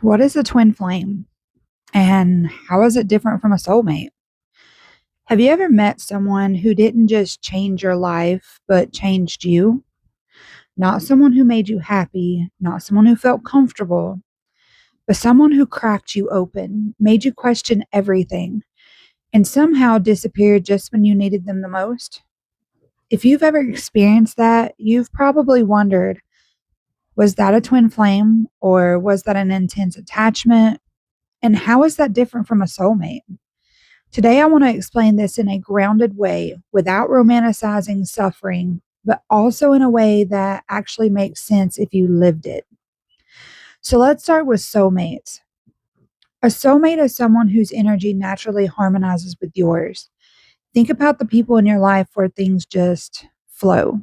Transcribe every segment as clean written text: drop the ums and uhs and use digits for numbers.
What is a twin flame? And how is it different from a soulmate? Have you ever met someone who didn't just change your life, but changed you? Not someone who made you happy, not someone who felt comfortable, but someone who cracked you open, made you question everything, and somehow disappeared just when you needed them the most? If you've ever experienced that, you've probably wondered, was that a twin flame or was that an intense attachment? And how is that different from a soulmate? Today, I want to explain this in a grounded way without romanticizing suffering, but also in a way that actually makes sense if you lived it. So let's start with soulmates. A soulmate is someone whose energy naturally harmonizes with yours. Think about the people in your life where things just flow.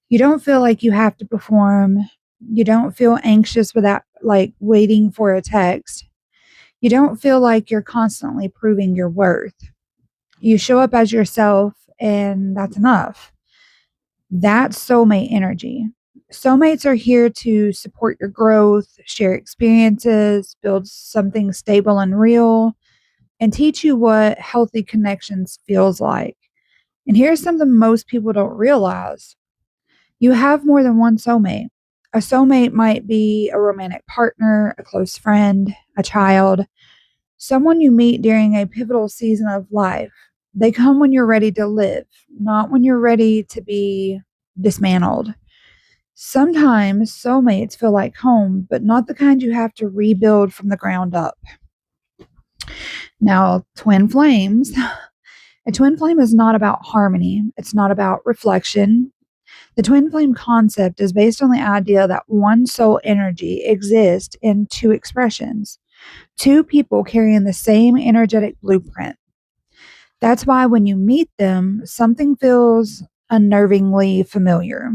You don't feel like you have to perform. You don't feel anxious without waiting for a text. You don't feel like you're constantly proving your worth. You show up as yourself, and that's enough. That's soulmate energy. Soulmates are here to support your growth, share experiences, build something stable and real, and teach you what healthy connections feels like. And here's something most people don't realize: you have more than one soulmate. A soulmate might be a romantic partner, a close friend, a child, someone you meet during a pivotal season of life. They come when you're ready to live, not when you're ready to be dismantled. Sometimes soulmates feel like home, but not the kind you have to rebuild from the ground up. Now, twin flames. A twin flame is not about harmony, it's not about reflection. The twin flame concept is based on the idea that one soul energy exists in two expressions, two people carrying the same energetic blueprint. That's why when you meet them, something feels unnervingly familiar.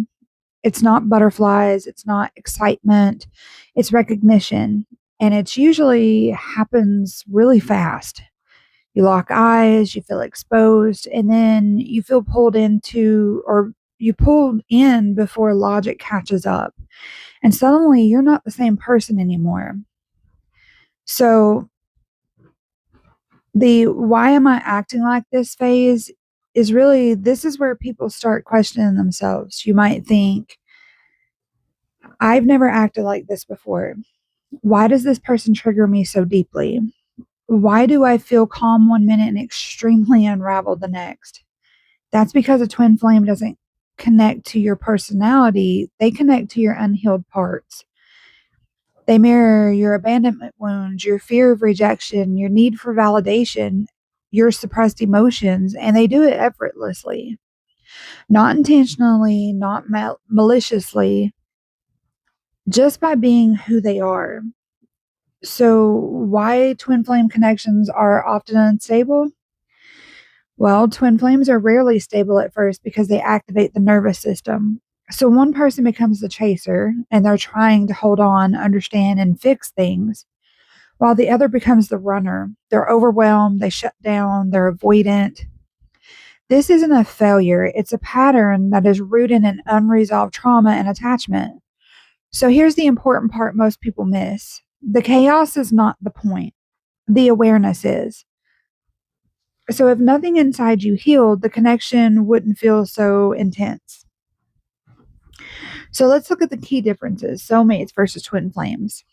It's not butterflies, it's not excitement, it's recognition. And it usually happens really fast. You lock eyes, you feel exposed, and then you feel pulled into, or you pulled in before logic catches up. And suddenly you're not the same person anymore. So the why am I acting like this phase is really, this is where people start questioning themselves. You might think, I've never acted like this before. Why does this person trigger me so deeply? Why do I feel calm one minute and extremely unraveled the next? That's because a twin flame doesn't connect to your personality, they connect to your unhealed parts. They mirror your abandonment wounds, your fear of rejection, your need for validation, your suppressed emotions, and they do it effortlessly, not intentionally, not maliciously, just by being who they are. So, why twin flame connections are often unstable? Well, twin flames are rarely stable at first because they activate the nervous system. So, one person becomes the chaser and they're trying to hold on, understand, and fix things, while the other becomes the runner. They're overwhelmed, they shut down, they're avoidant. This isn't a failure, it's a pattern that is rooted in unresolved trauma and attachment. So here's the important part most people miss: the chaos is not the point, the awareness is. So if nothing inside you healed, the connection wouldn't feel so intense. So let's look at the key differences: soulmates versus twin flames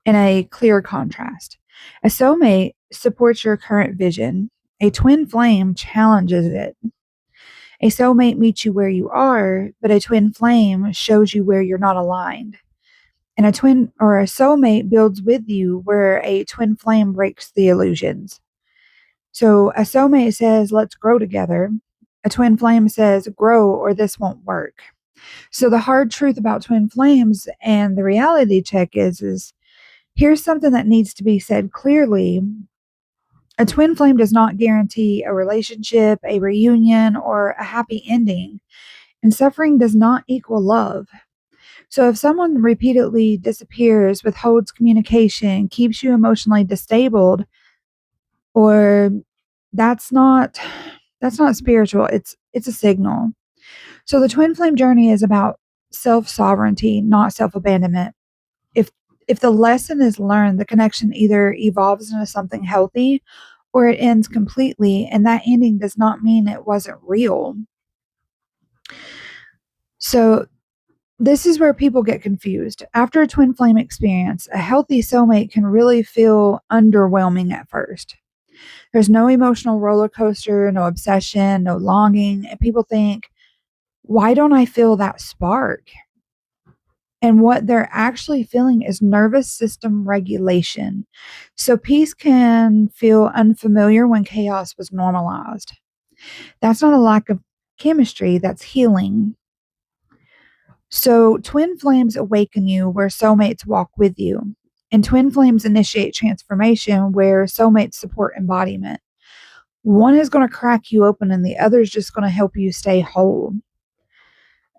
in a clear contrast. A soulmate supports your current vision, a twin flame challenges it. A soulmate meets you where you are, but a twin flame shows you where you're not aligned. And a twin or a soulmate builds with you where a twin flame breaks the illusions. So a soulmate says, let's grow together. A twin flame says, grow or this won't work. So the hard truth about twin flames and the reality check is here's something that needs to be said clearly. A twin flame does not guarantee a relationship, a reunion, or a happy ending. And suffering does not equal love. So if someone repeatedly disappears, withholds communication, keeps you emotionally disabled, or that's not spiritual, it's a signal. So the twin flame journey is about self-sovereignty, not self-abandonment. If if the lesson is learned, the connection either evolves into something healthy or it ends completely. And that ending does not mean it wasn't real. So, this is where people get confused. After a twin flame experience, a healthy soulmate can really feel underwhelming at first. There's no emotional roller coaster, no obsession, no longing. And people think, why don't I feel that spark? And what they're actually feeling is nervous system regulation. So peace can feel unfamiliar when chaos was normalized. That's not a lack of chemistry, that's healing. So twin flames awaken you where soulmates walk with you. And twin flames initiate transformation where soulmates support embodiment. One is going to crack you open and the other is just going to help you stay whole.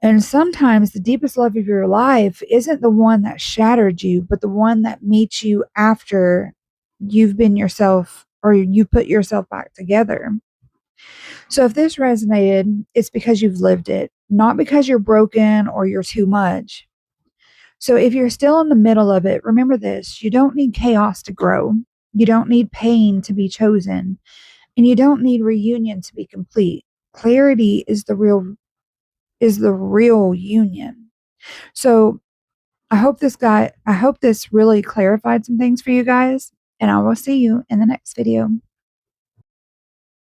And sometimes the deepest love of your life isn't the one that shattered you, but the one that meets you after you've been yourself or you put yourself back together. So if this resonated, it's because you've lived it, not because you're broken or you're too much. So if you're still in the middle of it, remember this: you don't need chaos to grow. You don't need pain to be chosen. And you don't need reunion to be complete. Clarity is the real union. So I hope this really clarified some things for you guys, and I will see you in the next video.